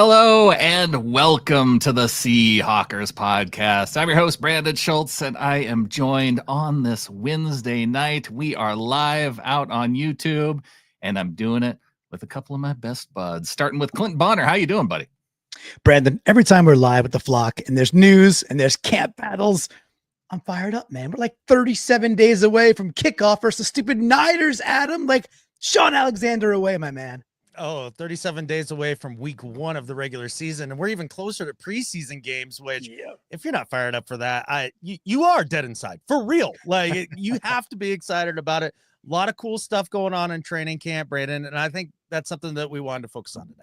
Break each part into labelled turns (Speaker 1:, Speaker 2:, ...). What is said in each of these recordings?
Speaker 1: Hello and welcome to the Seahawkers podcast. I'm your host, Brandon Schultz, and I am joined on this Wednesday night. We are live out on YouTube, and I'm doing it with a couple of my best buds, starting with Clinton Bonner. How you doing, buddy?
Speaker 2: Brandon, every time we're live with the flock and there's news and there's camp battles, I'm fired up, man. We're like 37 days away from kickoff versus stupid Niners, Adam. Like Sean Alexander away, my man.
Speaker 3: 37 days away from week 1 of the regular season. And we're even closer to preseason games, which if you're not fired up for that, you are dead inside for real. Like you have to be excited about it. A lot of cool stuff going on in training camp, Brandon. And I think that's something that we wanted to focus on today.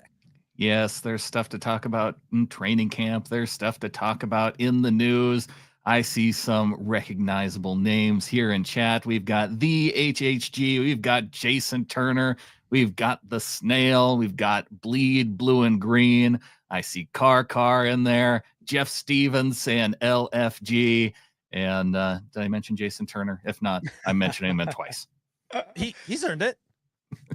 Speaker 1: Yes, there's stuff to talk about in training camp. There's stuff to talk about in the news. I see some recognizable names here in chat. We've got the HHG. We've got Jason Turner. We've got the Snail. We've got Bleed Blue and Green. I see Car in there. Jeff Stevens saying LFG. And did I mention Jason Turner? If not, I'm mentioning him twice.
Speaker 3: He's earned it.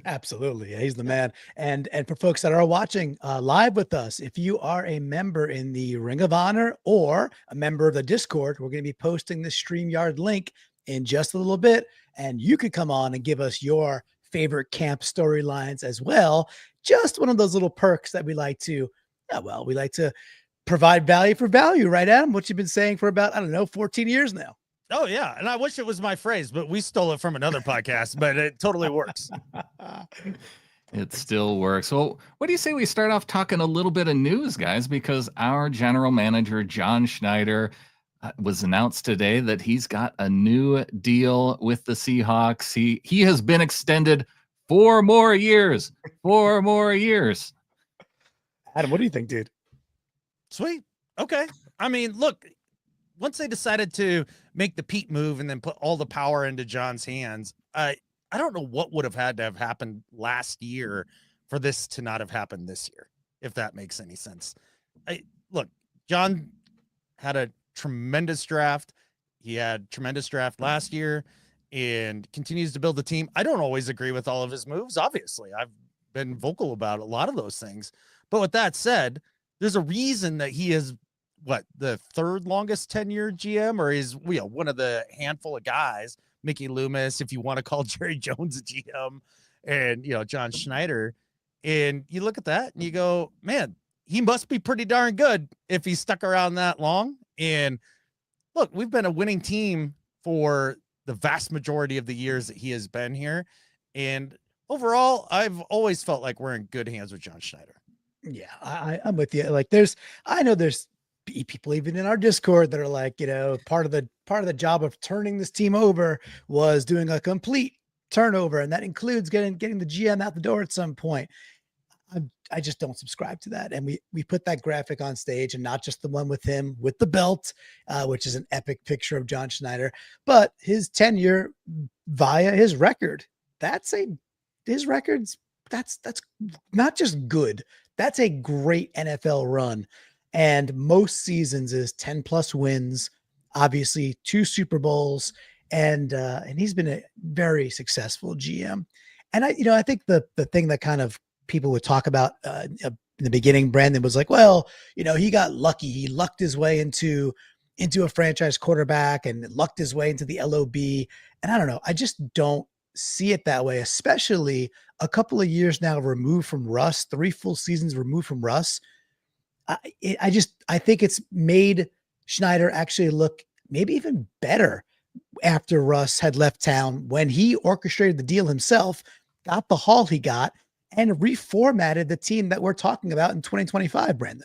Speaker 2: Absolutely. Yeah, he's the man. And for folks that are watching live with us, if you are a member in the Ring of Honor or a member of the Discord, we're going to be posting the StreamYard link in just a little bit. And you could come on and give us your favorite camp storylines as well. Just one of those little perks that we like to, we like to provide value for value, right, Adam? What you've been saying for about, 14 years now.
Speaker 3: Oh, yeah. And I wish it was my phrase, but we stole it from another podcast, but it totally works.
Speaker 1: It still works. Well, what do you say we start off talking a little bit of news, guys? Because our general manager, John Schneider, was announced today that he's got a new deal with the Seahawks. He has been extended 4 more years. 4 more years.
Speaker 2: Adam, what do you think, dude?
Speaker 3: Sweet. Okay. I mean, look, once they decided to make the Pete move and then put all the power into John's hands, I don't know what would have had to have happened last year for this to not have happened this year, if that makes any sense. Look, John had a tremendous draft. He had tremendous draft last year and continues to build the team. I don't always agree with all of his moves. Obviously, I've been vocal about a lot of those things. But with that said, there's a reason that he is the 3rd longest tenure GM, or is one of the handful of guys, Mickey Loomis, if you want to call Jerry Jones a GM, and John Schneider. And you look at that and you go, man, he must be pretty darn good if he stuck around that long. And look, we've been a winning team for the vast majority of the years that he has been here. And overall, I've always felt like we're in good hands with John Schneider.
Speaker 2: Yeah, I'm with you. Like I know there's people even in our Discord that are like, part of the job of turning this team over was doing a complete turnover. And that includes getting the GM out the door at some point. I just don't subscribe to that. And we put that graphic on stage, and not just the one with him with the belt, which is an epic picture of John Schneider, but his tenure via his record. That's not just good. That's a great NFL run. And most seasons is 10 plus wins, obviously 2 Super Bowls. And he's been a very successful GM. And I think the thing that kind of people would talk about in the beginning, Brandon, was like, well, he got lucky. He lucked his way into a franchise quarterback and lucked his way into the LOB. And I don't know. I just don't see it that way, especially a couple of years now removed from Russ, 3 full seasons removed from Russ. I think it's made Schneider actually look maybe even better after Russ had left town, when he orchestrated the deal himself, got the haul he got, and reformatted the team that we're talking about in 2025, Brandon.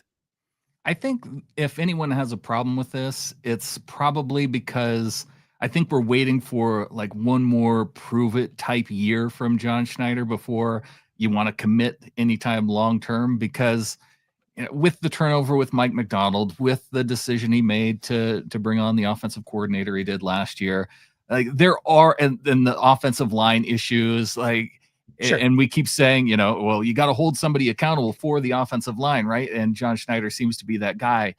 Speaker 1: I think if anyone has a problem with this, it's probably because I think we're waiting for like one more prove it type year from John Schneider before you want to commit anytime long-term, because with the turnover with Mike McDonald, with the decision he made to bring on the offensive coordinator he did last year, like there are, and the offensive line issues, like, sure. And we keep saying, well, you got to hold somebody accountable for the offensive line, right? And John Schneider seems to be that guy.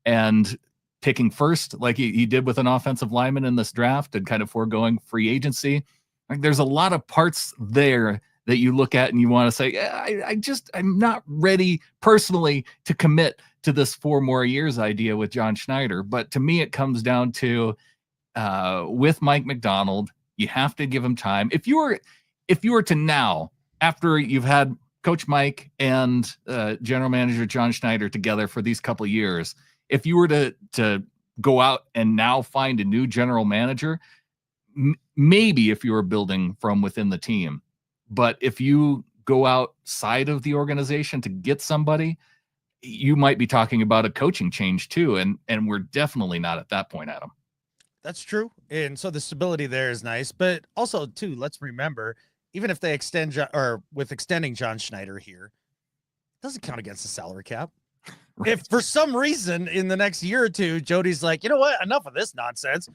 Speaker 1: And picking first, like he did with an offensive lineman in this draft, and kind of foregoing free agency, like there's a lot of parts there that you look at and you want to say, I'm not ready personally to commit to this 4 more years idea with John Schneider. But to me, it comes down to with Mike Macdonald, you have to give him time. If you were to now, after you've had Coach Mike and General Manager John Schneider together for these couple of years, if you were to go out and now find a new general manager, maybe if you were building from within the team, but if you go outside of the organization to get somebody, you might be talking about a coaching change too. And we're definitely not at that point, Adam.
Speaker 3: That's true. And so the stability there is nice, but also too, let's remember, even if they extending John Schneider here, it doesn't count against the salary cap. Right. If for some reason in the next year or two, Jody's like, you know what, enough of this nonsense,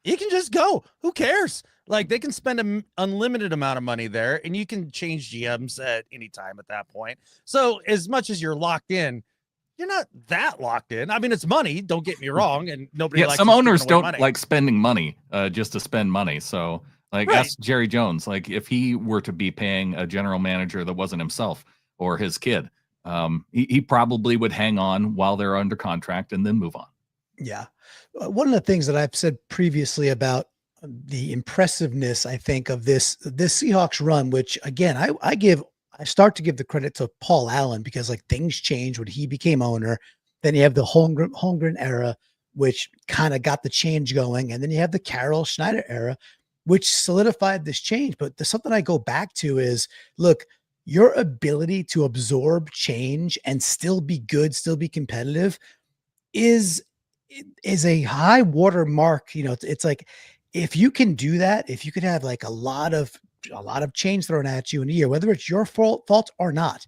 Speaker 3: you can just go. Who cares? Like, they can spend an unlimited amount of money there, and you can change GMs at any time at that point. So as much as you're locked in, you're not that locked in. I mean, it's money. Don't get me wrong. And nobody likes
Speaker 1: some owners don't
Speaker 3: money.
Speaker 1: like spending money just to spend money. So like ask Jerry Jones, like if he were to be paying a general manager that wasn't himself or his kid, he probably would hang on while they're under contract and then move on.
Speaker 2: Yeah. One of the things that I've said previously about the impressiveness, I think, of this Seahawks run, which again, I start to give the credit to Paul Allen, because like things changed when he became owner. Then you have the Holmgren era, which kind of got the change going. And then you have the Carroll Schneider era, which solidified this change. But there's something I go back to is, look, your ability to absorb change and still be good, still be competitive is a high water mark. You know, it's like, if you can do that, if you could have like a lot of change thrown at you in a year, whether it's your fault or not,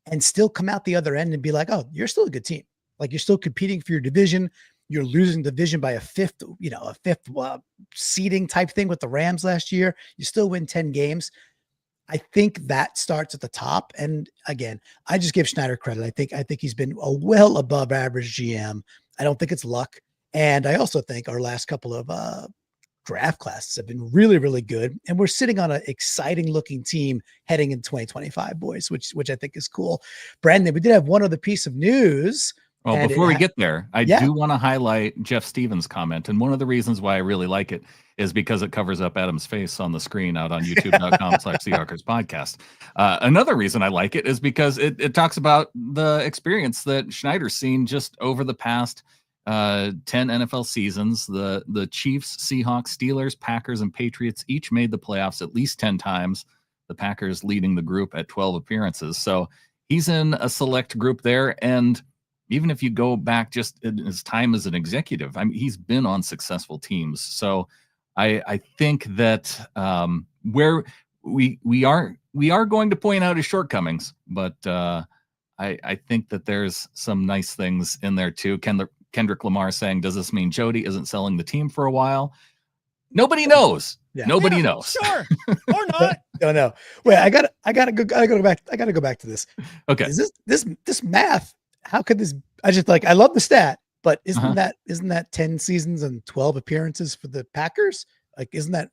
Speaker 2: and still come out the other end and be like, oh, you're still a good team. Like, you're still competing for your division. You're losing the division by a fifth seeding type thing with the Rams last year. You still win 10 games. I think that starts at the top. And again, I just give Schneider credit. I think he's been a well above average GM. I don't think it's luck. And I also think our last couple of draft classes have been really, really good. And we're sitting on an exciting looking team heading in 2025, boys, which I think is cool. Brandon, we did have one other piece of news.
Speaker 1: Well, before we get there, I do want to highlight Jeff Stevens' comment. And one of the reasons why I really like it is because it covers up Adam's face on the screen out on youtube.com/Seahawkers podcast. Another reason I like it is because it talks about the experience that Schneider's seen just over the past 10 NFL seasons. The Chiefs, Seahawks, Steelers, Packers, and Patriots each made the playoffs at least 10 times. The Packers leading the group at 12 appearances. So he's in a select group there. And even if you go back just in his time as an executive, I mean, he's been on successful teams. So I think that where we are going to point out his shortcomings, but I think that there's some nice things in there too. Kendrick Lamar saying, does this mean Jody isn't selling the team for a while? Nobody knows. Yeah. Nobody knows.
Speaker 3: Sure. Or not.
Speaker 2: Don't know. Wait, I gotta go back to this.
Speaker 1: Okay.
Speaker 2: Is this math? How could this? I love the stat, but isn't that 10 seasons and 12 appearances for the Packers? Like, isn't that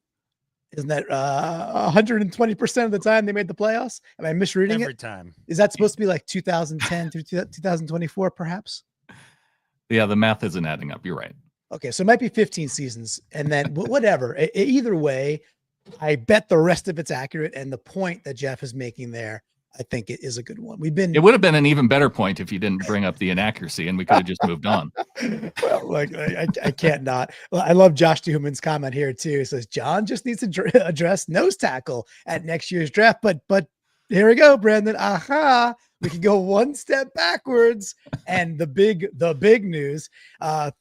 Speaker 2: 120% of the time they made the playoffs? Am I misreading
Speaker 3: Every
Speaker 2: it?
Speaker 3: time.
Speaker 2: Is that supposed to be like 2010 through 2024, perhaps?
Speaker 1: Yeah, the math isn't adding up. You're right.
Speaker 2: Okay, so it might be 15 seasons, and then whatever. Either way, I bet the rest of it's accurate, and the point that Jeff is making there, I think it is a good one. It
Speaker 1: would have been an even better point if you didn't bring up the inaccuracy, and we could have just moved on.
Speaker 2: Well, like I can't not. Well, I love Josh Duham's comment here too. It says John just needs to address nose tackle at next year's draft. But here we go, Brandon. Aha. We can go one step backwards. And the big news,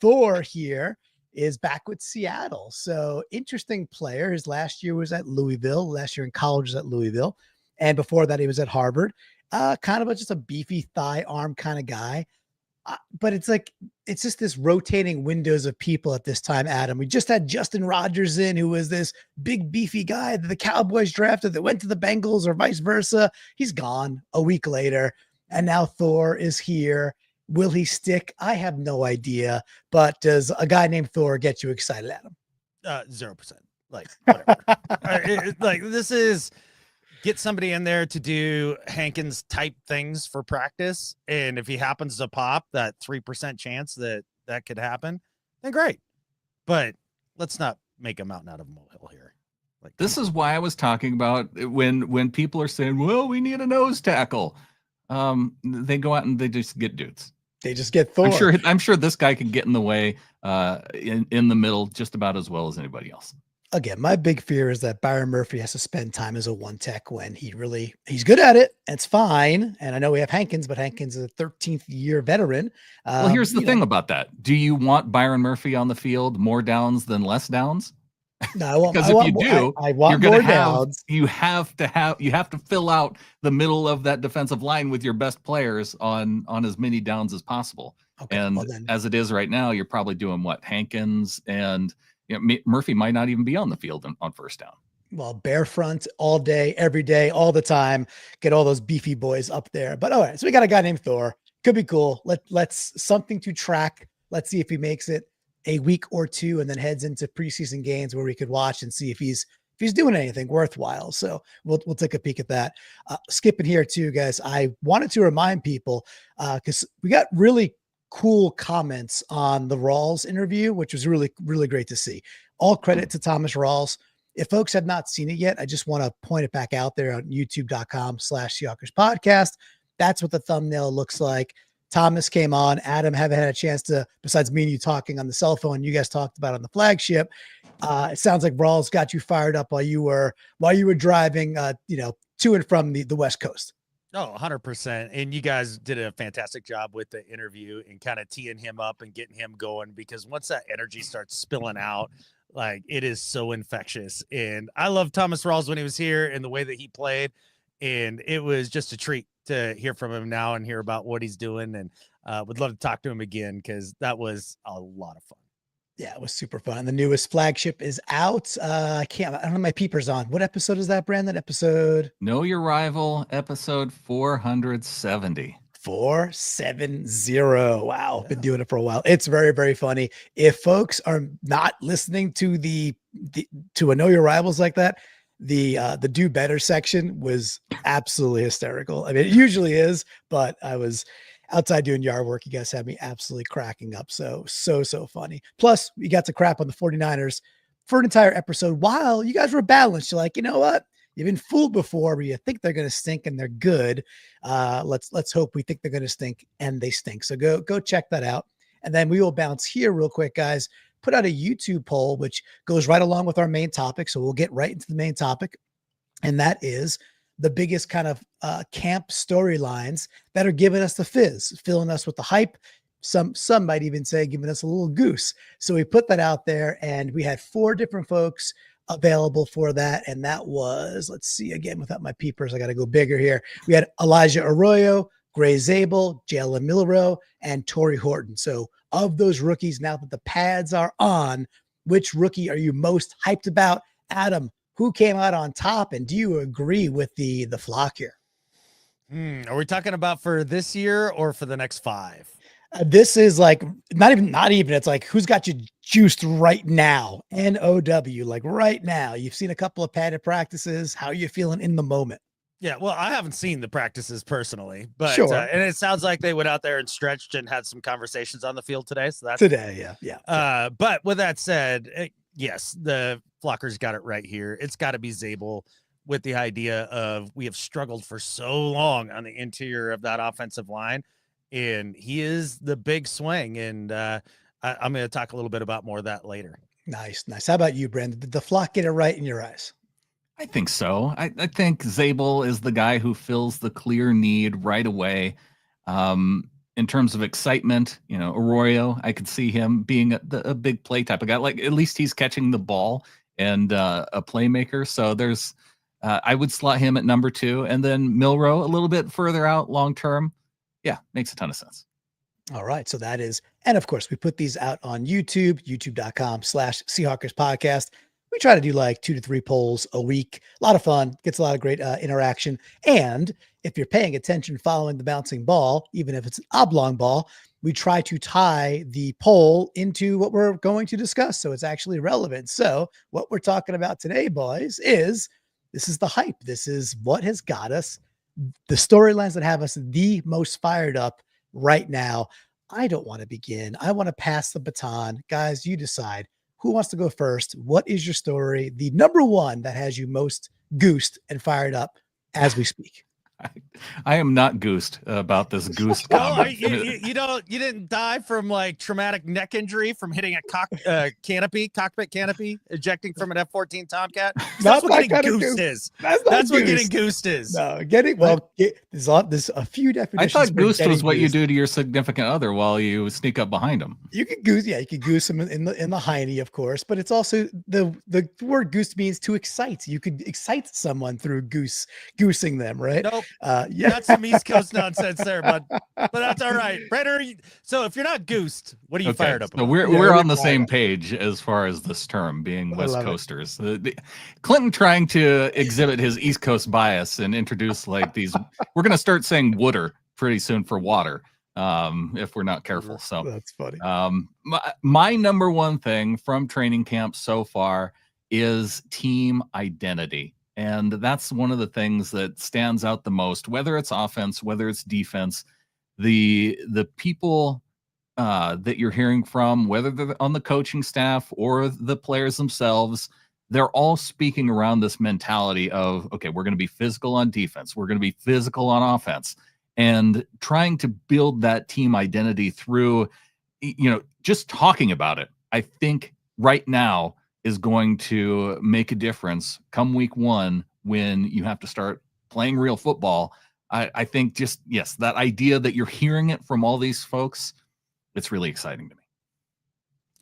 Speaker 2: Thor here is back with Seattle. So interesting player. His last year was at Louisville. Last year in college was at Louisville. And before that, he was at Harvard. Kind of just a beefy thigh arm kind of guy. But it's just this rotating windows of people at this time, Adam. We just had Justin Rogers in, who was this big beefy guy that the Cowboys drafted that went to the Bengals or vice versa. He's gone a week later. And now Thor is here. Will he stick? I have no idea. But does a guy named Thor get you excited, Adam?
Speaker 3: 0%. Like, whatever. Like, this is get somebody in there to do Hankins type things for practice. And if he happens to pop that 3% chance that could happen, then great. But let's not make a mountain out of a molehill here. Like,
Speaker 1: this is why I was talking about when people are saying, well, we need a nose tackle. They go out and they just get dudes.
Speaker 2: They just get Thor.
Speaker 1: I'm sure this guy can get in the way in the middle just about as well as anybody else.
Speaker 2: Again, my big fear is that Byron Murphy has to spend time as a one tech when he's good at it. It's fine. And I know we have Hankins, but Hankins is a 13th year veteran.
Speaker 1: Well, here's the thing about that. Do you want Byron Murphy on the field more downs than less downs?
Speaker 2: No, I want,
Speaker 1: because
Speaker 2: I
Speaker 1: if
Speaker 2: want,
Speaker 1: you do,
Speaker 2: I want
Speaker 1: you're
Speaker 2: more
Speaker 1: going to have,
Speaker 2: downs.
Speaker 1: you have to fill out the middle of that defensive line with your best players on as many downs as possible.
Speaker 2: Okay,
Speaker 1: and
Speaker 2: well then,
Speaker 1: as it is right now, you're probably doing what? Hankins and Murphy might not even be on the field on first down.
Speaker 2: well, bear front all day, every day, all the time. Get all those beefy boys up there. But all right, so we got a guy named Thor. Could be cool. Let's something to track. Let's see if he makes it a week or two and then heads into preseason games where we could watch and see if he's doing anything worthwhile. So we'll take a peek at that. Skipping here too, guys. I wanted to remind people because we got really cool comments on the Rawls interview, which was really, really great to see. All credit to Thomas Rawls. If folks have not seen it yet, I just want to point it back out there on youtube.com/Seahawks podcast. That's what the thumbnail looks like. Thomas came on. Adam haven't had a chance to, besides me and you talking on the cell phone, you guys talked about on the flagship. It sounds like Rawls got you fired up while you were driving, to and from the West Coast.
Speaker 3: Oh, 100%. And you guys did a fantastic job with the interview and kind of teeing him up and getting him going, because once that energy starts spilling out, like, it is so infectious. And I love Thomas Rawls when he was here and the way that he played. And it was just a treat to hear from him now and hear about what he's doing. And would love to talk to him again, because that was a lot of fun.
Speaker 2: Yeah, it was super fun. The newest flagship is out. I don't have my peepers on. What episode is that, Brandon? Episode?
Speaker 1: Know Your Rival, episode 470.
Speaker 2: 470. Wow. Been doing it for a while. It's very, very funny. If folks are not listening to to a Know Your Rivals like that, the do better section was absolutely hysterical. I mean, it usually is, but I was outside doing yard work. You guys had me absolutely cracking up. So funny. Plus, we got to crap on the 49ers for an entire episode while you guys were balanced. You're like, you know what? You've been fooled before, but you think they're going to stink and they're good. Let's hope we think they're going to stink and they stink. So go check that out. And then we will bounce here real quick, guys. Put out a YouTube poll, which goes right along with our main topic. So we'll get right into the main topic. And that is the biggest kind of camp storylines that are giving us the fizz, filling us with the hype. Some might even say giving us a little goose. So we put that out there, and we had 4 different folks available for that. And that was, let's see, again, without my peepers, I got to go bigger here. We had Elijah Arroyo, Gray Zabel, Jalen Milroe, and Tori Horton. So of those rookies, now that the pads are on, which rookie are you most hyped about? Adam, who came out on top, and do you agree with the flock here?
Speaker 3: Are we talking about for this year or for the next 5?
Speaker 2: This is like not even. It's like, who's got you juiced right now? NOW, like right now. You've seen a couple of padded practices. How are you feeling in the moment?
Speaker 3: Yeah, well, I haven't seen the practices personally, but
Speaker 2: Sure.
Speaker 3: And it sounds like they went out there and stretched and had some conversations on the field today. So that's
Speaker 2: Today, yeah.
Speaker 3: But with that said, yes, the Flockers got it right here. It's got to be Zabel, with the idea of we have struggled for so long on the interior of that offensive line, and he is the big swing. And I'm going to talk a little bit about more of that later.
Speaker 2: Nice. How about you, Brandon? Did the flock get it right in your eyes?
Speaker 1: I think so. I think Zabel is the guy who fills the clear need right away. In terms of excitement, Arroyo, I could see him being a big play type of guy. Like, at least he's catching the ball and a playmaker. So there's, I would slot him at number 2, and then Milroe a little bit further out long term. Yeah, makes a ton of sense.
Speaker 2: All right. So that is, and of course, we put these out on YouTube, youtube.com/Seahawkers podcast. We try to do like 2 to 3 polls a week. A lot of fun, gets a lot of great interaction. And if you're paying attention, following the bouncing ball, even if it's an oblong ball, we try to tie the poll into what we're going to discuss, so it's actually relevant. So what we're talking about today, boys, is This is the hype. This is what has got us, the storylines that have us the most fired up right now. I don't want to begin. I want to pass the baton. Guys, you decide who wants to go first. What is your story? The number one that has you most goosed and fired up as we speak.
Speaker 1: I am not goosed about this goose
Speaker 3: Well,
Speaker 1: comment.
Speaker 3: you didn't die from like traumatic neck injury from hitting a cockpit canopy, ejecting from an F-14 Tomcat. That's what getting goosed is. That's what getting goosed is.
Speaker 2: No, there's a few definitions.
Speaker 1: I thought goosed was
Speaker 2: getting
Speaker 1: what you
Speaker 2: goosed.
Speaker 1: do to your significant other while you sneak up behind them.
Speaker 2: You could goose, you could goose them in the hiney, of course, but it's also the word goose means to excite. You could excite someone through goosing them, right?
Speaker 3: Nope.
Speaker 2: Yeah.
Speaker 3: That's some East Coast nonsense there, but that's all right. Brandon, so if you're not goosed, what are you fired up
Speaker 1: So
Speaker 3: about?
Speaker 1: we're on the same page as far as this term being West Coasters. Clinton trying to exhibit his East Coast bias and introduce like these. We're going to start saying wooder pretty soon for water if we're not careful. So
Speaker 2: that's funny.
Speaker 1: My number one thing from training camp so far is team identity. And that's one of the things that stands out the most, whether it's offense, whether it's defense, the people that you're hearing from, whether they're on the coaching staff or the players themselves, they're all speaking around this mentality of, okay, we're going to be physical on defense. We're going to be physical on offense, and trying to build that team identity through, just talking about it. I think right now is going to make a difference come week one when you have to start playing real football. I think that idea that you're hearing it from all these folks, it's really exciting to me.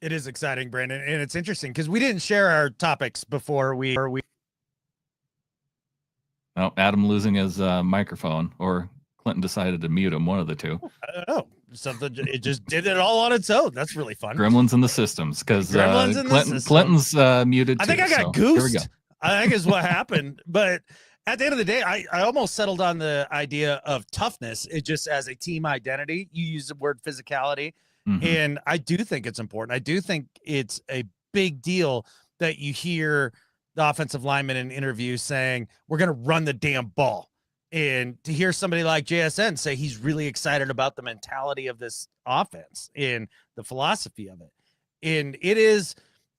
Speaker 3: It is exciting, Brandon, and it's interesting because we didn't share our topics before we.
Speaker 1: Oh, Adam losing his microphone, or Clinton decided to mute him, one of the two.
Speaker 3: I don't know. Something, it just did it all on its own. That's really fun.
Speaker 1: Gremlins in the systems, because Clinton's muted too.
Speaker 3: I think I got goosed. I think is what happened. But at the end of the day, I almost settled on the idea of toughness. It just as a team identity. You use the word physicality. Mm-hmm. And I do think it's important. I do think it's a big deal that you hear the offensive lineman in interviews saying, we're going to run the damn ball. And to hear somebody like JSN say he's really excited about the mentality of this offense and the philosophy of it. And it is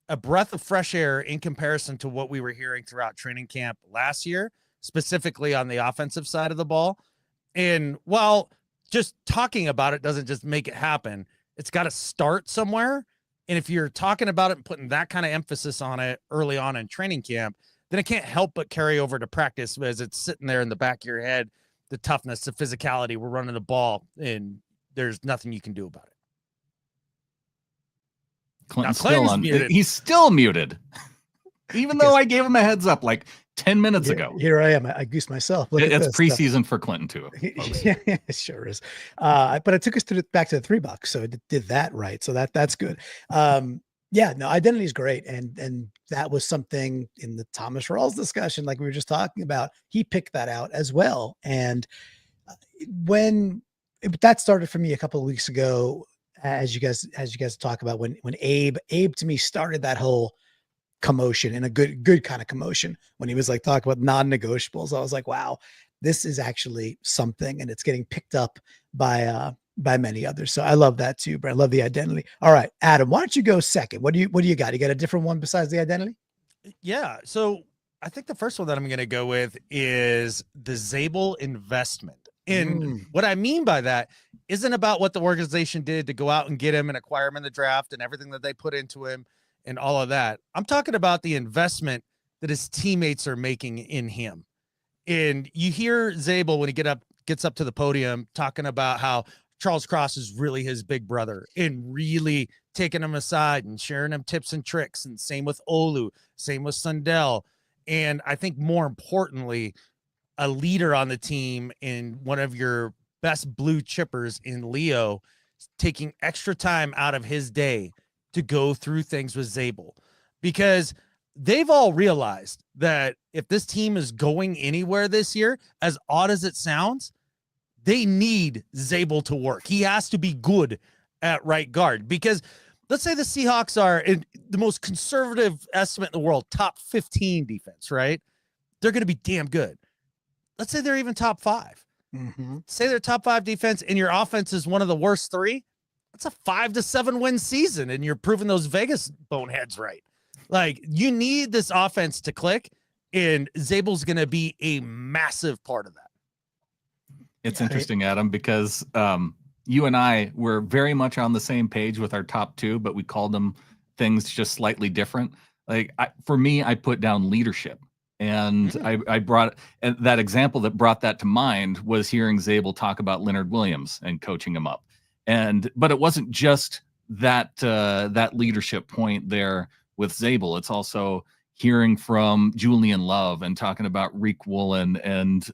Speaker 3: a breath of fresh air in comparison to what we were hearing throughout training camp last year, specifically on the offensive side of the ball. And while just talking about it doesn't just make it happen, it's got to start somewhere. And if you're talking about it and putting that kind of emphasis on it early on in training camp, then it can't help but carry over to practice as it's sitting there in the back of your head, the toughness, the physicality, we're running the ball, and there's nothing you can do about it.
Speaker 1: He's still muted. Even though I gave him a heads up like 10 minutes ago.
Speaker 2: Here I am. I goosed myself.
Speaker 1: It's preseason for Clinton too.
Speaker 2: Yeah, it sure is. But it took us back to the $3, so it did that right. So that's good. Identity is great. And that was something in the Thomas Rawls discussion, like we were just talking about. He picked that out as well. And that started for me a couple of weeks ago, as you guys talk about when Abe to me started that whole commotion, and a good kind of commotion when he was like talking about non-negotiables. I was like, wow, this is actually something, and it's getting picked up by many others. So I love that too, but I love the identity. All right, Adam, why don't you go second? What do you got? You got a different one besides the identity?
Speaker 3: Yeah. So I think the first one that I'm going to go with is the Zabel investment. And what I mean by that isn't about what the organization did to go out and get him and acquire him in the draft and everything that they put into him and all of that. I'm talking about the investment that his teammates are making in him. And you hear Zabel when he gets up to the podium talking about how Charles Cross is really his big brother and really taking him aside and sharing him tips and tricks. And same with Olu, same with Sundell. And I think more importantly, a leader on the team and one of your best blue chippers in Leo, taking extra time out of his day to go through things with Zabel, because they've all realized that if this team is going anywhere this year, as odd as it sounds, they need Zabel to work. He has to be good at right guard, because let's say the Seahawks are in the most conservative estimate in the world, top 15 defense, right? they're going to be damn good. Let's say they're even top 5. Say they're top 5 defense and your offense is one of the worst 3. That's a 5 to 7 win season. And you're proving those Vegas boneheads right. Like, you need this offense to click, and Zabel's going to be a massive part of that.
Speaker 1: It's interesting, Adam, because you and I were very much on the same page with our top 2, but we called them things just slightly different. Like, for me, I put down leadership. And I brought that example that brought that to mind was hearing Zabel talk about Leonard Williams and coaching him up. But it wasn't just that leadership point there with Zabel. It's also hearing from Julian Love and talking about Reek Woolen. And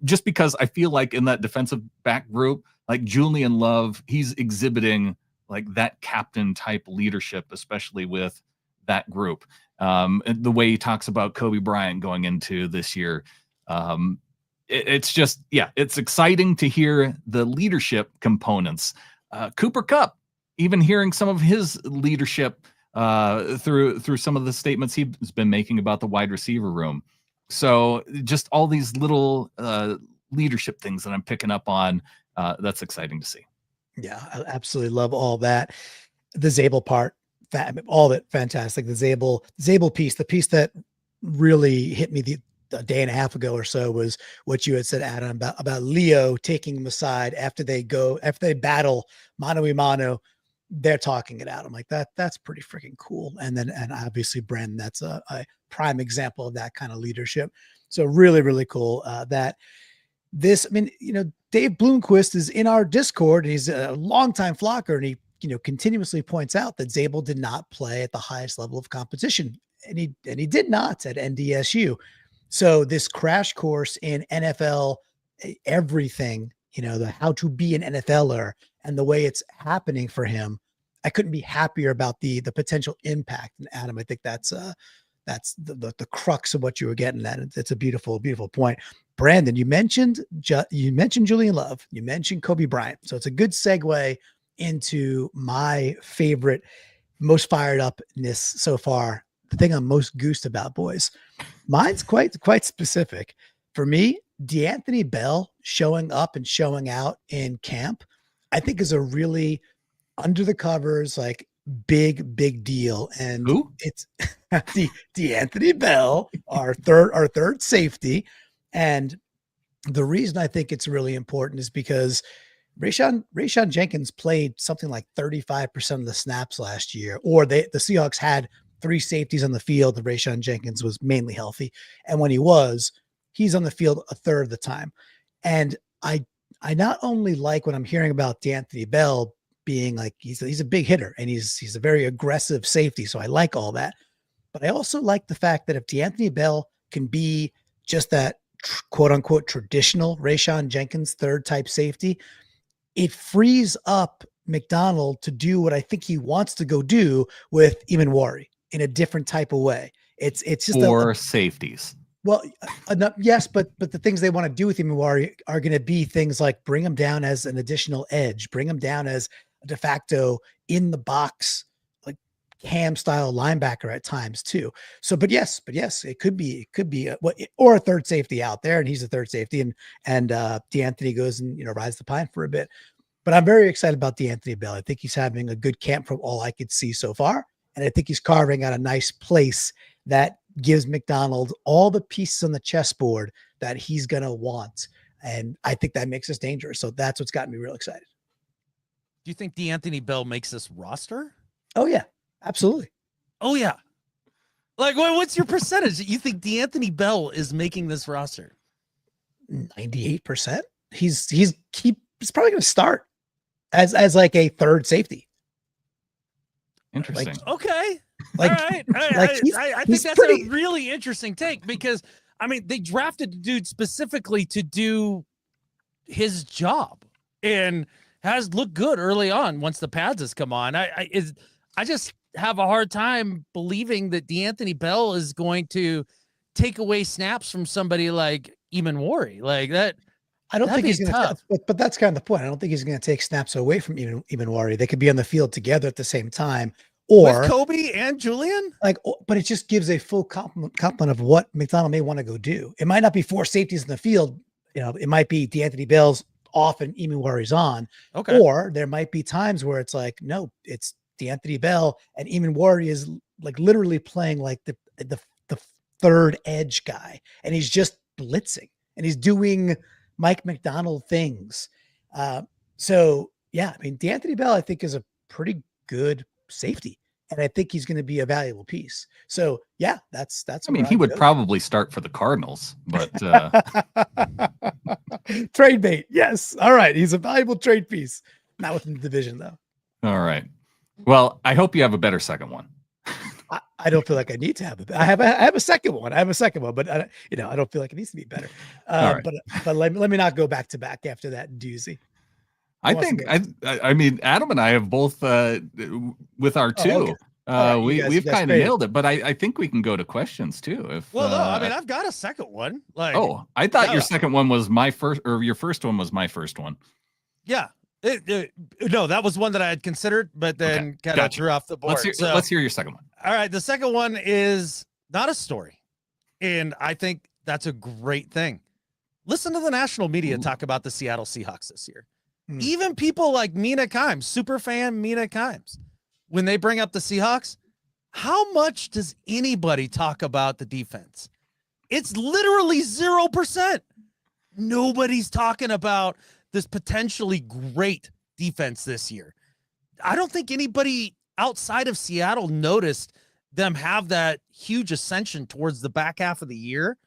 Speaker 1: just because I feel like in that defensive back group, like Julian Love, he's exhibiting like that captain type leadership, especially with that group. The way he talks about Kobe Bryant going into this year. It's just, it's exciting to hear the leadership components. Cooper Kupp, even hearing some of his leadership through some of the statements he's been making about the wide receiver room. So just all these little leadership things that I'm picking up on, that's exciting to see.
Speaker 2: Yeah, I absolutely love all that. The Zabel part, all of it fantastic. The Zabel piece, the piece that really hit me a day and a half ago or so was what you had said, Adam, about Leo taking him aside after they battle mano a mano. They're talking it out. I'm like, that's pretty freaking cool. And obviously Brandon, that's a prime example of that kind of leadership. So really, really cool that this, I mean, Dave Bloomquist is in our Discord. He's a longtime flocker, and he, continuously points out that Zabel did not play at the highest level of competition. And he did not at NDSU. So this crash course in NFL, everything, the how to be an NFLer and the way it's happening for him, I couldn't be happier about the potential impact. And Adam, I think that's the crux of what you were getting at. It's a beautiful, beautiful point. Brandon, you mentioned Julian Love, you mentioned Kobe Bryant. So it's a good segue into my favorite, most fired upness so far. The thing I'm most goosed about, boys. Mine's quite specific. For me, DeAnthony Bell showing up and showing out in camp, I think is a really under the covers, like big deal. And it's DeAnthony Bell, our third safety. And the reason I think it's really important is because Rayshawn Jenkins played something like 35% of the snaps last year, or the Seahawks had 3 safeties on the field. The Rayshawn Jenkins was mainly healthy. And when he's on the field a third of the time. And I not only like when I'm hearing about DeAnthony Bell being like, he's a big hitter and he's a very aggressive safety. So I like all that, but I also like the fact that if DeAnthony Bell can be just that quote unquote traditional Rayshawn Jenkins third type safety, it frees up McDonald to do what I think he wants to go do with Imanwari in a different type of way. It's just
Speaker 1: for safeties.
Speaker 2: Well, yes, but the things they want to do with Imanwari are going to be things like bring him down as an additional edge, bring him down as a de facto in the box, like Cam style linebacker at times too. So, but yes, it could be or a third safety out there, and he's a third safety, and DeAnthony goes and rides the pine for a bit. But I'm very excited about DeAnthony Bell. I think he's having a good camp from all I could see so far, and I think he's carving out a nice place that gives McDonald all the pieces on the chessboard that he's going to want. And I think that makes us dangerous. So that's what's gotten me real excited.
Speaker 3: Do you think DeAnthony Bell makes this roster?
Speaker 2: Oh yeah, absolutely.
Speaker 3: Oh yeah. Like what's your percentage? You think DeAnthony Bell is making this roster?
Speaker 2: 98%. He's probably going to start as like a third safety.
Speaker 1: Interesting.
Speaker 3: Like, okay.
Speaker 2: Like,
Speaker 3: all right. I think that's a really interesting take because, I mean, they drafted the dude specifically to do his job and has looked good early on once the pads has come on. I just have a hard time believing that DeAnthony Bell is going to take away snaps from somebody like Imanwari. Like that.
Speaker 2: I don't think he's going to, but that's kind of the point. I don't think he's going to take snaps away from Imanwari. They could be on the field together at the same time. Or
Speaker 3: with Kobe and Julian.
Speaker 2: but it just gives a full complement of what McDonald may want to go do. It might not be 4 safeties in the field. It might be DeAnthony Bell's off and Eamon Warrior's on.
Speaker 3: Okay.
Speaker 2: Or there might be times where it's like, no, it's DeAnthony Bell and Eamon Warrior is like literally playing like the third edge guy, and he's just blitzing and he's doing Mike McDonald things. So yeah, I mean, DeAnthony Bell, I think, is a pretty good safety, and I think he's going to be a valuable piece. So yeah, that's.
Speaker 1: I mean, he would probably start for the Cardinals, but
Speaker 2: trade bait. Yes. All right. He's a valuable trade piece. Not within the division though.
Speaker 1: All right. Well, I hope you have a better second one.
Speaker 2: I don't feel like I need to have it. I have a second one. But I don't feel like it needs to be better.
Speaker 1: Right.
Speaker 2: But let me not go back to back after that doozy.
Speaker 1: I mean, Adam and I have both with our two. Okay. We've kind of nailed it, but I think we can go to questions too.
Speaker 3: No, I mean, I've got a second one.
Speaker 1: I thought your second one was my first, or your first one was my first one.
Speaker 3: Yeah. No, that was one that I had considered, but then kind of threw off the board.
Speaker 1: Let's hear your second one.
Speaker 3: All right. The second one is not a story. And I think that's a great thing. Listen to the national media talk about the Seattle Seahawks this year. Even people like Mina Kimes, super fan Mina Kimes, when they bring up the Seahawks, how much does anybody talk about the defense? It's literally 0%. Nobody's talking about this potentially great defense this year. I don't think anybody outside of Seattle noticed them have that huge ascension towards the back half of the year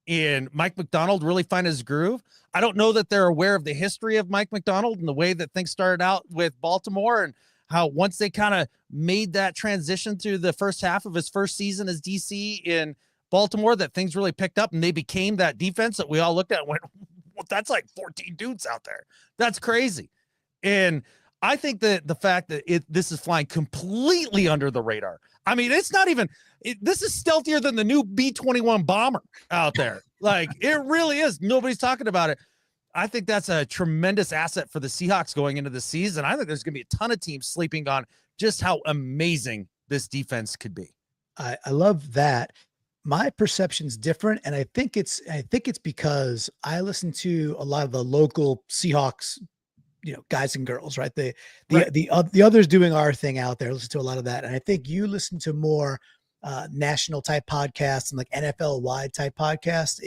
Speaker 3: and Mike McDonald really find his groove. I don't know that they're aware of the history of Mike McDonald and the way that things started out with Baltimore and how once they kind of made that transition through the first half of his first season as DC in Baltimore, that things really picked up and they became that defense that we all looked at and went, well, that's like 14 dudes out there. That's crazy. And I think that the fact that this is flying completely under the radar. I mean, it's not even, this is stealthier than the new B-21 bomber out there. Like, it really is. Nobody's talking about it. I think that's a tremendous asset for the Seahawks going into the season. I think there's going to be a ton of teams sleeping on just how amazing this defense could be.
Speaker 2: I love that. My perception's different, and I think it's because I listen to a lot of the local Seahawks, guys and girls, right? The others doing our thing out there. Listen to a lot of that, and I think you listen to more national type podcasts and like NFL wide type podcasts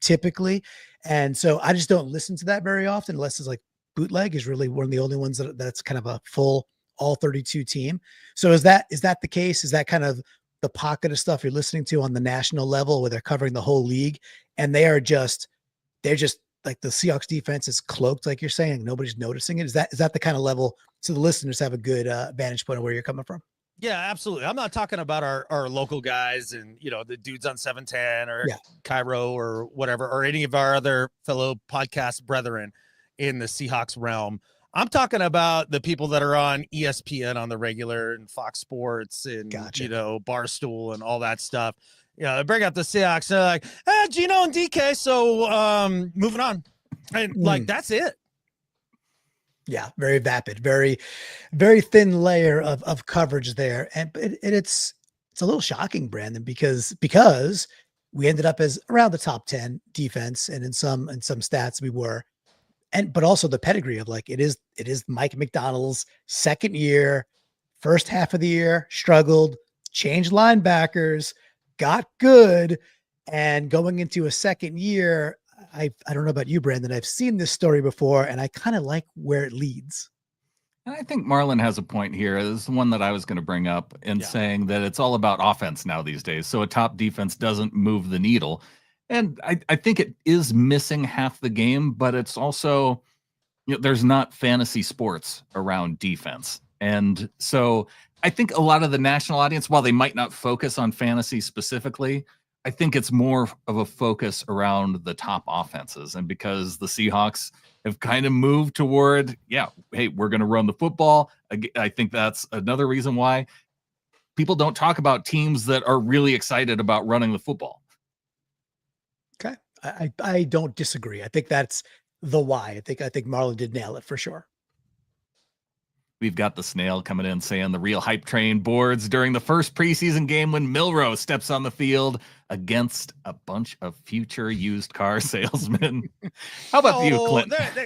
Speaker 2: typically, and so I just don't listen to that very often unless it's like Bootleg is really one of the only ones that's kind of a full all 32 team. So is that the case? Is that kind of the pocket of stuff you're listening to on the national level where they're covering the whole league and they're just like the Seahawks defense is cloaked, like you're saying, nobody's noticing it? Is that the kind of level so the listeners have a good vantage point of where you're coming from?
Speaker 3: Yeah, absolutely. I'm not talking about our local guys and, the dudes on 710 or Cairo or whatever, or any of our other fellow podcast brethren in the Seahawks realm. I'm talking about the people that are on ESPN on the regular and Fox Sports and, Barstool and all that stuff. They bring up the Seahawks. They're like, Gino and DK. So moving on. And like, that's it.
Speaker 2: Yeah. Very vapid, very, very thin layer of coverage there. And it's a little shocking, Brandon, because we ended up as around the top 10 defense. And in some stats we were, but also the pedigree of like, it is Mike McDonald's second year, first half of the year, struggled, changed linebackers, got good. And going into a second year, I don't know about you, Brandon, I've seen this story before and I kind of like where it leads.
Speaker 1: And I think Marlon has a point here. This is one that I was going to bring up in saying that it's all about offense now these days. So a top defense doesn't move the needle. And I think it is missing half the game, but it's also, there's not fantasy sports around defense. And so I think a lot of the national audience, while they might not focus on fantasy specifically, I think it's more of a focus around the top offenses. And because the Seahawks have kind of moved toward, hey, we're going to run the football. I think that's another reason why people don't talk about teams that are really excited about running the football.
Speaker 2: Okay. I don't disagree. I think that's the why. I think Marlon did nail it for sure.
Speaker 1: We've got the snail coming in saying the real hype train boards during the first preseason game when Milroe steps on the field against a bunch of future used car salesmen. How about you, Clint?
Speaker 3: They're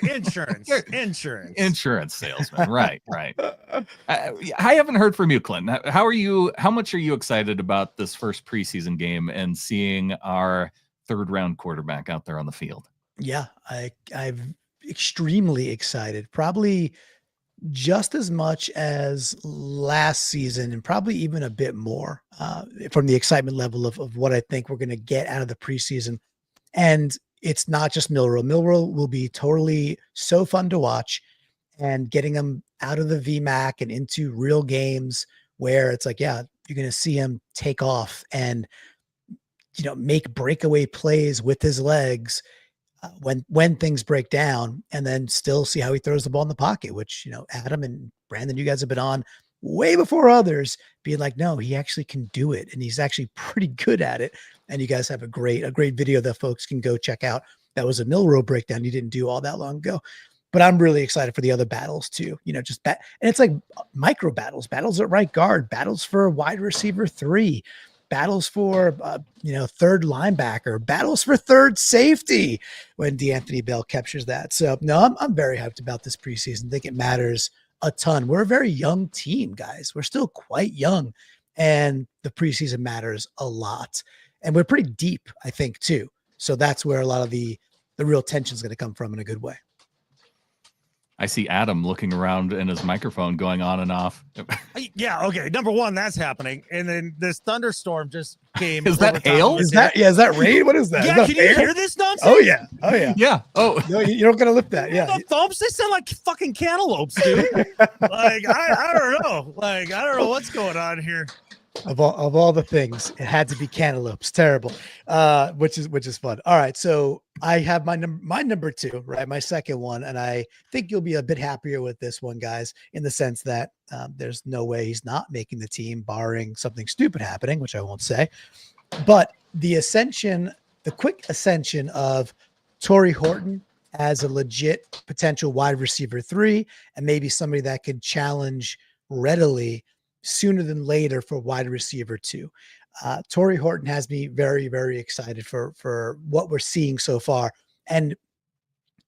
Speaker 3: insurance
Speaker 1: Salesman. Right. I haven't heard from you, Clint. How are you? How much are you excited about this first preseason game and seeing our third round quarterback out there on the field?
Speaker 2: Yeah, I'm extremely excited. Probably just as much as last season, and probably even a bit more from the excitement level of what I think we're going to get out of the preseason. And it's not just Milroe. Milroe will be totally so fun to watch, and getting him out of the VMAC and into real games where it's like, yeah, you're going to see him take off and, make breakaway plays with his legs when things break down, and then still see how he throws the ball in the pocket, which, Adam and Brandon, you guys have been on way before others, being like, no, he actually can do it. And he's actually pretty good at it. And you guys have a great video that folks can go check out. That was a Milroe breakdown you didn't do all that long ago. But I'm really excited for the other battles too, just that. And it's like micro battles at right guard, battles for wide receiver 3, battles for, third linebacker, battles for third safety when DeAnthony Bell captures that. So no, I'm very hyped about this preseason. I think it matters a ton. We're a very young team, guys. We're still quite young, and the preseason matters a lot. And we're pretty deep, I think, too. So that's where a lot of the real tension is going to come from in a good way.
Speaker 1: I see Adam looking around and his microphone going on and off.
Speaker 3: Yeah. Okay. Number one, that's happening. And then this thunderstorm just came.
Speaker 1: Is that hail?
Speaker 2: Is that rain? What is that?
Speaker 3: Yeah.
Speaker 2: Is that
Speaker 3: Can you hear this nonsense?
Speaker 2: Oh yeah.
Speaker 1: Yeah. Oh,
Speaker 2: no, you're not going to lift that. Yeah.
Speaker 3: The thumps, they sound like fucking cantaloupes, dude. I don't know. I don't know what's going on here.
Speaker 2: Of all the things, it had to be cantaloupes. Terrible. Which is fun. All right, so I have my number 2, right? My second one, and I think you'll be a bit happier with this one, guys, in the sense that there's no way he's not making the team, barring something stupid happening, which I won't say. But the quick ascension of Tori Horton as a legit potential wide receiver 3, and maybe somebody that could challenge readily sooner than later for wide receiver 2. Tori Horton has me very, very excited for what we're seeing so far. And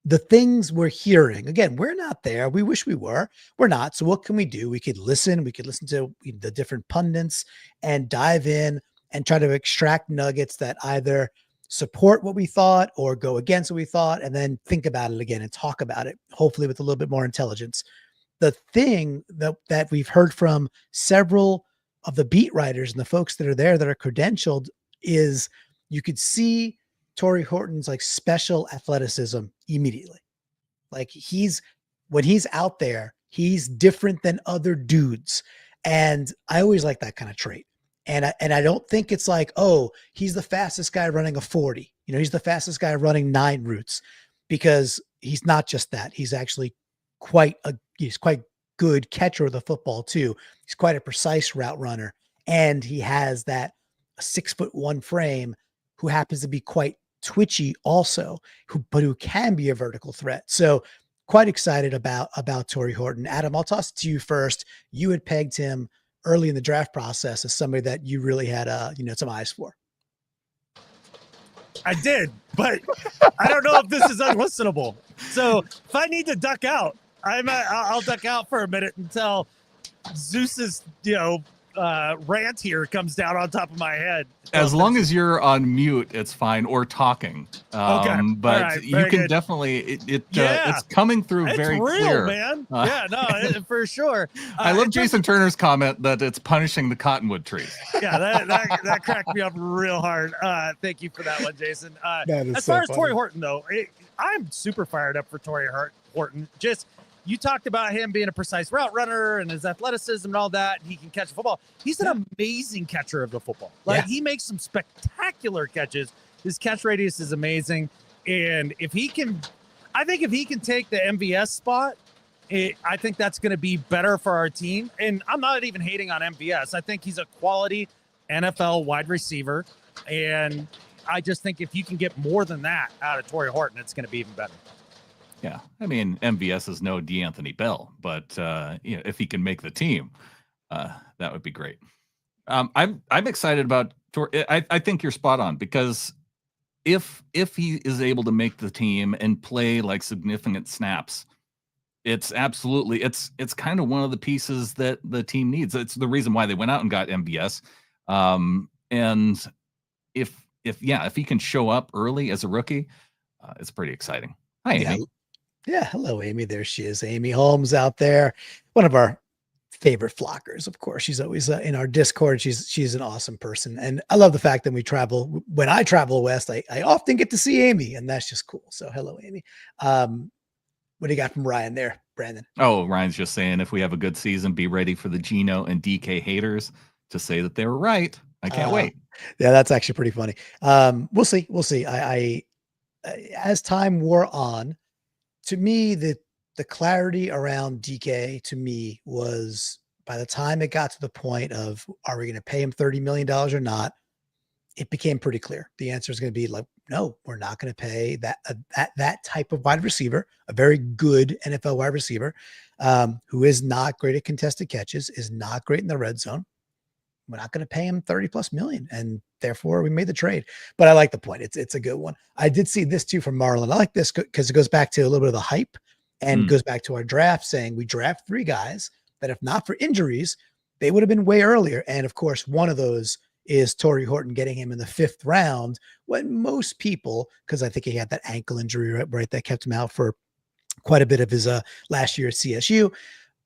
Speaker 2: the things we're hearing, again, we're not there. We wish we were. We're not. So what can we do? We could listen to the different pundits and dive in and try to extract nuggets that either support what we thought or go against what we thought, and then think about it again and talk about it, hopefully with a little bit more intelligence. The thing that we've heard from several of the beat writers and the folks that are there that are credentialed is you could see Tori Horton's like special athleticism immediately. Like when he's out there, he's different than other dudes. And I always like that kind of trait. And I don't think it's like, oh, he's the fastest guy running a 40. He's the fastest guy running 9 routes, because he's not just that. He's actually he's quite good catcher of the football too. He's quite a precise route runner, and he has that 6'1" frame, who happens to be quite twitchy also, who can be a vertical threat. So quite excited about Tori Horton. Adam, I'll toss it to you first. You had pegged him early in the draft process as somebody that you really had some eyes for.
Speaker 3: I did, but I don't know if this is unlistenable. So if I need to duck out, I'll duck out for a minute until Zeus's, rant here comes down on top of my head.
Speaker 1: As long as you're on mute, it's fine, or talking.
Speaker 3: Okay.
Speaker 1: But
Speaker 3: right,
Speaker 1: you can
Speaker 3: good.
Speaker 1: Definitely, it's coming through very
Speaker 3: real,
Speaker 1: clear.
Speaker 3: Man. For sure.
Speaker 1: I love Jason Turner's comment that it's punishing the cottonwood trees.
Speaker 3: Yeah, that cracked me up real hard. Thank you for that one, Jason. As far as Tori Horton, though, I'm super fired up for Tori Horton. You talked about him being a precise route runner and his athleticism and all that. He can catch the football. He's an amazing catcher of the football. He makes some spectacular catches. His catch radius is amazing. And if he can take the MVS spot, I think that's going to be better for our team. And I'm not even hating on MVS. I think he's a quality NFL wide receiver. And I just think if you can get more than that out of Tori Horton, it's going to be even better.
Speaker 1: Yeah, I mean, MVS is no DeAnthony Bell, but if he can make the team, that would be great. I'm excited about Tor. I think you're spot on, because if he is able to make the team and play like significant snaps, it's kind of one of the pieces that the team needs. It's the reason why they went out and got MVS. And if he can show up early as a rookie, it's pretty exciting. Hi, Amy.
Speaker 2: Yeah, hello, Amy. There she is, Amy Holmes out there. One of our favorite flockers, of course. She's always in our Discord. She's an awesome person. And I love the fact that when I travel west, I often get to see Amy, and that's just cool. So hello, Amy. What do you got from Ryan there, Brandon?
Speaker 1: Oh, Ryan's just saying, if we have a good season, be ready for the Geno and DK haters to say that they were right. I can't wait.
Speaker 2: Yeah, that's actually pretty funny. We'll see. We'll see. I as time wore on, to me, the clarity around DK to me was, by the time it got to the point of, are we going to pay him $30 million or not? It became pretty clear. The answer is going to be like, no, we're not going to pay that type of wide receiver, a very good NFL wide receiver, who is not great at contested catches, is not great in the red zone. We're not going to pay him 30+ million. And therefore we made the trade. But I like the point. It's a good one. I did see this too from Marlon. I like this because it goes back to a little bit of the hype and goes back to our draft, saying we draft 3 guys that, if not for injuries, they would have been way earlier. And of course, one of those is Tori Horton, getting him in the 5th round, when most people, because I think he had that ankle injury, right, that kept him out for quite a bit of his last year at CSU.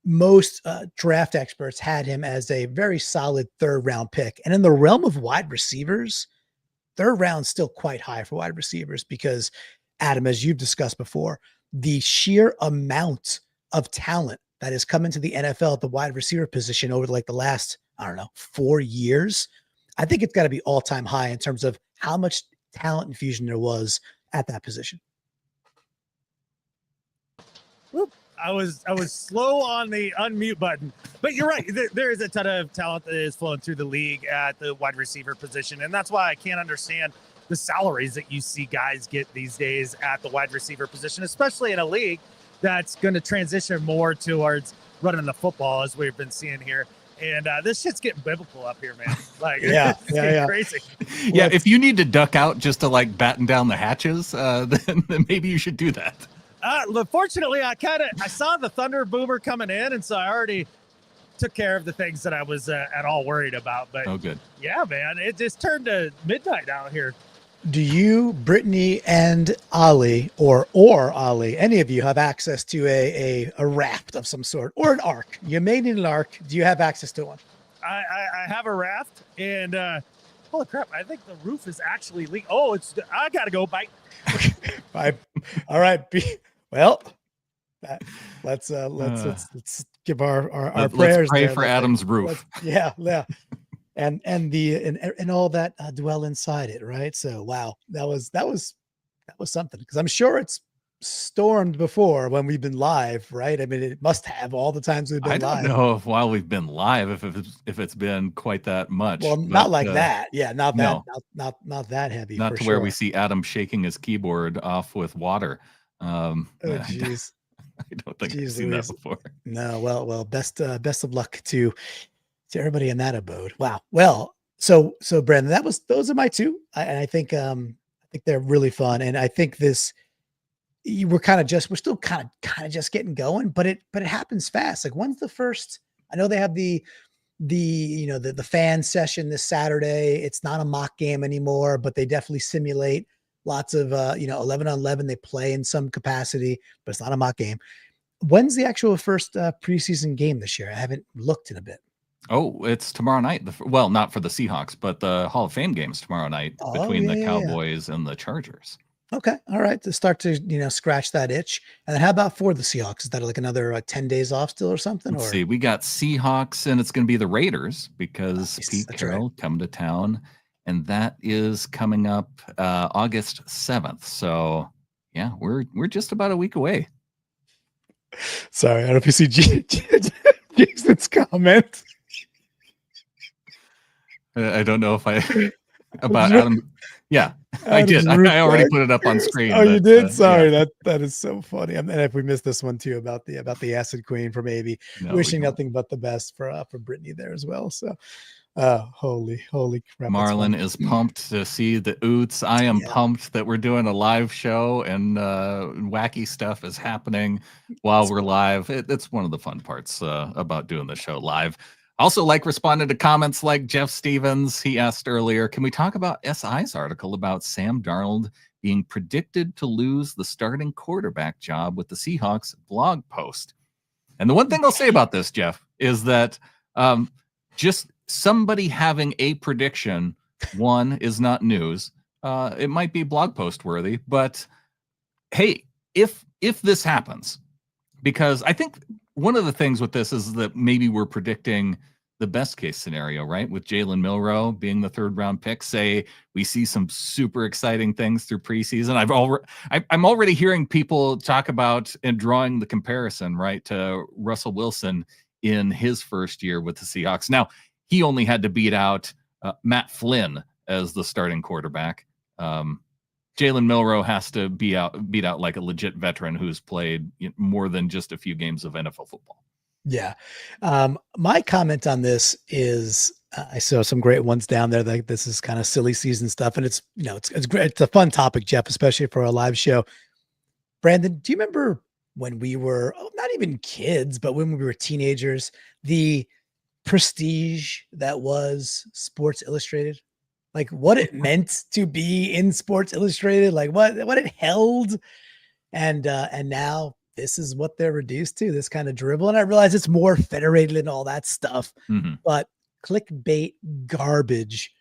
Speaker 2: Most draft experts had him as a very solid 3rd round pick. And in the realm of wide receivers, 3rd round still quite high for wide receivers, because, Adam, as you've discussed before, the sheer amount of talent that has come into the NFL at the wide receiver position over like the last, 4 years, I think it's got to be all-time high in terms of how much talent infusion there was at that position.
Speaker 3: Whoop. I was slow on the unmute button, but you're right. There is a ton of talent that is flowing through the league at the wide receiver position. And that's why I can't understand the salaries that you see guys get these days at the wide receiver position, especially in a league that's going to transition more towards running the football, as we've been seeing here. And this shit's getting biblical up here, man. Like,
Speaker 2: yeah,
Speaker 3: crazy.
Speaker 1: Yeah, if you need to duck out just to like batten down the hatches, then maybe you should do that.
Speaker 3: Fortunately, I saw the Thunder Boomer coming in, and so I already took care of the things that I was at all worried about. But
Speaker 1: oh, good.
Speaker 3: Yeah, man, it just turned to midnight out here.
Speaker 2: Do you, Brittany, and Ollie, or Ollie, any of you have access to a raft of some sort, or an ark? You may need an ark. Do you have access to one?
Speaker 3: I have a raft, and holy crap, I think the roof is actually leaking. Oh, I gotta go. Bye.
Speaker 2: Bye. All right. Well, let's give our prayers.
Speaker 1: Let's pray for Adam's roof.
Speaker 2: Yeah. And all that dwell inside it, right? So wow, that was something, because I'm sure it's stormed before when we've been live, right? I mean, it must have all the times we've been live.
Speaker 1: I don't know if while we've been live, if it's been quite that much.
Speaker 2: Well, not like that. Yeah, not that heavy.
Speaker 1: Not to where we see Adam shaking his keyboard off with water.
Speaker 2: Oh, jeez.
Speaker 1: I don't think I've seen that before.
Speaker 2: No, well, best of luck to everybody in that abode. Wow. Well, so Brandon, those are my 2. I think they're really fun. And I think we're still kind of just getting going, but it happens fast. Like, when's the first? I know they have the fan session this Saturday. It's not a mock game anymore, but they definitely simulate lots of 11 on 11. They play in some capacity, but it's not a mock game. When's the actual first preseason game this year? I haven't looked in a bit.
Speaker 1: Oh, it's tomorrow night. Well, not for the Seahawks, but the Hall of Fame game's tomorrow night between the Cowboys and the Chargers.
Speaker 2: Okay. All right. To start to, scratch that itch. And then how about for the Seahawks? Is that like another 10 days off still or something?
Speaker 1: Let's see. We got Seahawks, and it's going to be the Raiders, because Pete Carroll come to town, and that is coming up August 7th. So yeah, we're just about a week away.
Speaker 2: Sorry, I don't know if you see Jason's comment.
Speaker 1: I don't know if I about Adam. Yeah, I did. I already put it up on screen.
Speaker 2: Oh, you did? Sorry,
Speaker 1: yeah.
Speaker 2: that is so funny. And if we missed this one too about the Acid Queen for maybe wishing nothing but the best for Brittany there as well. So, holy crap!
Speaker 1: Marlon is pumped to see the Oots. I am pumped that we're doing a live show and wacky stuff is happening while we're live. It's one of the fun parts about doing the show live. Also, responded to comments like Jeff Stevens. He asked earlier, can we talk about SI's article about Sam Darnold being predicted to lose the starting quarterback job with the Seahawks blog post? And the one thing I'll say about this, Jeff, is that just somebody having a prediction, one, is not news. It might be blog post worthy, but hey, if this happens, because I think one of the things with this is that maybe we're predicting the best case scenario, right? With Jalen Milroe being the 3rd round pick, say we see some super exciting things through preseason. I'm already hearing people talk about and drawing the comparison, right, to Russell Wilson in his first year with the Seahawks. Now, he only had to beat out Matt Flynn as the starting quarterback. Jalen Milroe has to beat out like a legit veteran who's played more than just a few games of NFL football.
Speaker 2: Yeah. My comment on this is I saw some great ones down there. Like this is kind of silly season stuff. And it's great. It's a fun topic, Jeff, especially for a live show. Brandon, do you remember when we were not even kids, but when we were teenagers, the prestige that was Sports Illustrated? Like what it meant to be in Sports Illustrated, like what it held. And now this is what they're reduced to, this kind of dribble. And I realize it's more federated and all that stuff, but clickbait garbage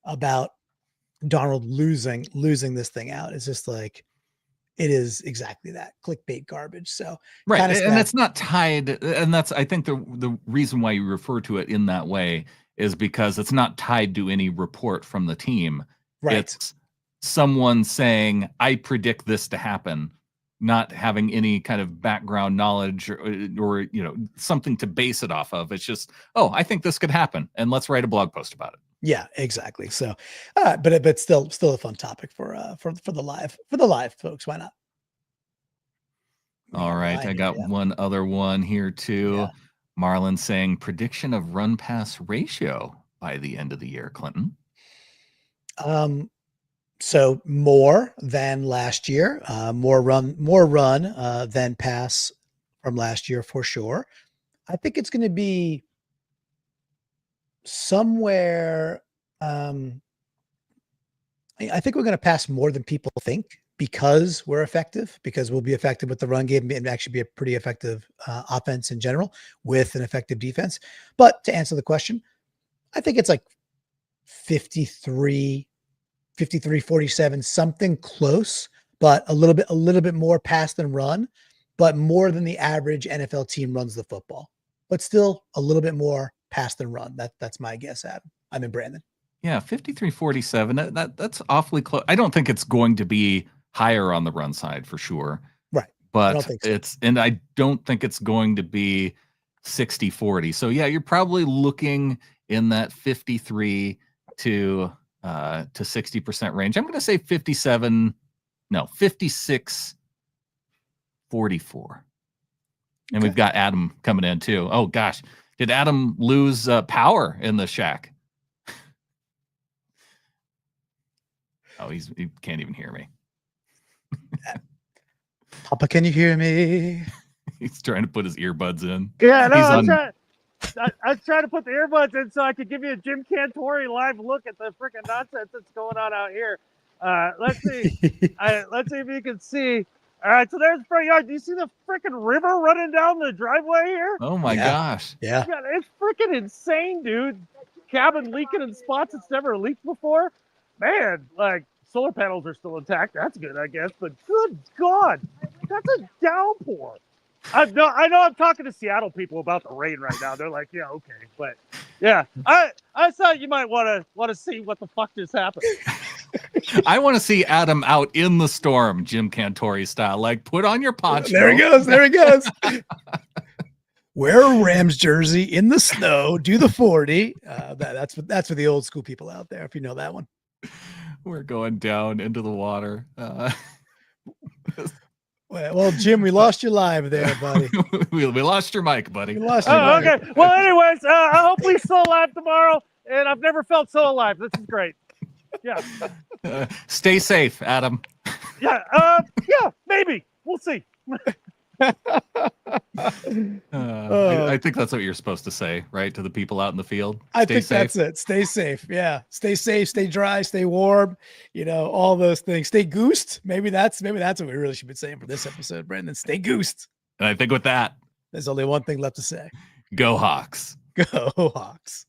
Speaker 2: about Darnold losing this thing out. It's just like, it is exactly that, clickbait garbage. So
Speaker 1: right, and it's not tied, and that's I think the reason why you refer to it in that way is because it's not tied to any report from the team.
Speaker 2: Right.
Speaker 1: It's someone saying, I predict this to happen, not having any kind of background knowledge or something to base it off of. It's just, I think this could happen, and let's write a blog post about it.
Speaker 2: Yeah, exactly. So, but still a fun topic for the live folks. Why not?
Speaker 1: All right, I got one other one here too.
Speaker 2: Yeah.
Speaker 1: Marlon saying prediction of run pass ratio by the end of the year, Clinton.
Speaker 2: So more than last year, more run than pass from last year for sure. I think it's going to be somewhere. I think we're going to pass more than people think because we're effective, because we'll be effective with the run game and actually be a pretty effective offense in general with an effective defense. But to answer the question, I think it's like 53, 47, something close, but a little bit more pass than run, but more than the average NFL team runs the football, but still a little bit more pass than run. That's my guess, Adam. I'm in Brandon.
Speaker 1: Yeah, 53-47. That's awfully close. I don't think it's going to be higher on the run side for sure.
Speaker 2: Right.
Speaker 1: But I don't think it's going to be 60-40. So yeah, you're probably looking in that 53 to 60% range. I'm going to say 56-44. And we've got Adam coming in too. Oh gosh, did Adam lose power in the shack? Oh, he can't even hear me.
Speaker 2: Papa, can you hear me?
Speaker 1: He's trying to put his earbuds in.
Speaker 3: Yeah, no, I was trying to put the earbuds in so I could give you a Jim Cantori live look at the freaking nonsense that's going on out here. Let's see. Let's see if you can see. All right, so there's the front yard. Do you see the freaking river running down the driveway here?
Speaker 1: Oh my gosh.
Speaker 2: Yeah.
Speaker 3: It's freaking insane, dude. Cabin leaking in spots it's never leaked before. Man, like solar panels are still intact. That's good, I guess. But good God, that's a downpour. I know I'm talking to Seattle people about the rain right now. They're like, yeah, okay. But yeah, I thought you might want to see what the fuck just happened.
Speaker 1: I want to see Adam out in the storm, Jim Cantori style. Like, put on your poncho.
Speaker 2: There he goes. Wear a Rams jersey in the snow. Do the 40. That's for the old school people out there, if you know that one.
Speaker 1: We're going down into the water.
Speaker 2: Well, Jim, we lost you live there, buddy.
Speaker 1: we lost your mic, buddy.
Speaker 2: We lost your mic.
Speaker 4: Okay. Well, anyways, I hope we're still alive tomorrow, and I've never felt so alive. This is great. Yeah.
Speaker 1: Stay safe, Adam.
Speaker 4: Yeah. Yeah. Maybe. We'll see.
Speaker 1: I think that's what you're supposed to say, right, to the people out in the field.
Speaker 2: I think that's it. Stay safe. Yeah. Stay safe, stay dry, stay warm, all those things. Stay goosed. Maybe that's what we really should be saying for this episode, Brandon. Stay goosed.
Speaker 1: And I think with that,
Speaker 2: There's only one thing left to say.
Speaker 1: go Hawks.
Speaker 2: Go Hawks.